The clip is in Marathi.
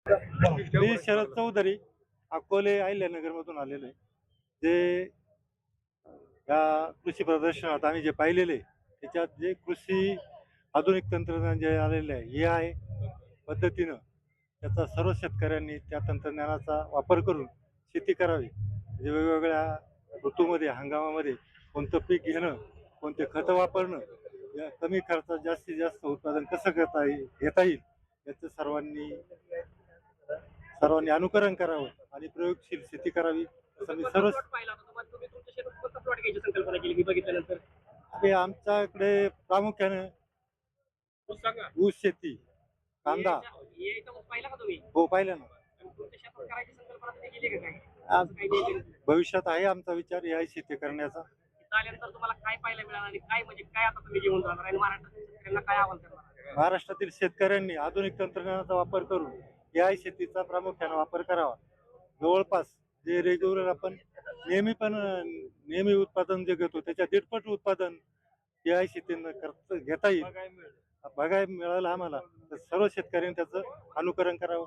मी शरद चौधरी अकोले अहिल्यानगर मधून आलेलो आहे. जे या कृषी प्रदर्शनात आम्ही जे पाहिलेले त्याच्यात जे कृषी आधुनिक तंत्रज्ञान जे आलेले आहे हे आहे पद्धतीनं त्याचा सर्व शेतकऱ्यांनी त्या तंत्रज्ञानाचा वापर करून शेती करावी. म्हणजे वेगवेगळ्या ऋतूमध्ये हंगामामध्ये कोणतं पीक घेणं, कोणते खतं वापरणं, या कमी खर्चात जास्तीत जास्त उत्पादन कसं घेता येईल याचं सर्वांनी अनुकरण करावं आणि प्रयोगशील शेती करावी असं मी सर्व. आमच्याकडे प्रामुख्याने ऊस शेती, कांदा. हो, पाहिलं ना. आज भविष्यात आहे आमचा विचार या शेती करण्याचा. तुम्हाला काय पाहायला मिळालं आणि काय म्हणजे काय आता तुम्ही घेऊन जाणार आणि महाराष्ट्रातील शेतकऱ्यांना काय आव्हान करणार? महाराष्ट्रातील शेतकऱ्यांनी आधुनिक तंत्रज्ञानाचा वापर करून या शेतीचा प्रामुख्याने वापर करावा. जवळपास जे रेग्युलर आपण नेहमी उत्पादन जे घेतो त्याच्या दीडपट उत्पादन या शेतीनं घेता येईल बघायला मिळालं आम्हाला. तर सर्व शेतकऱ्यांनी त्याचं अनुकरण करावं.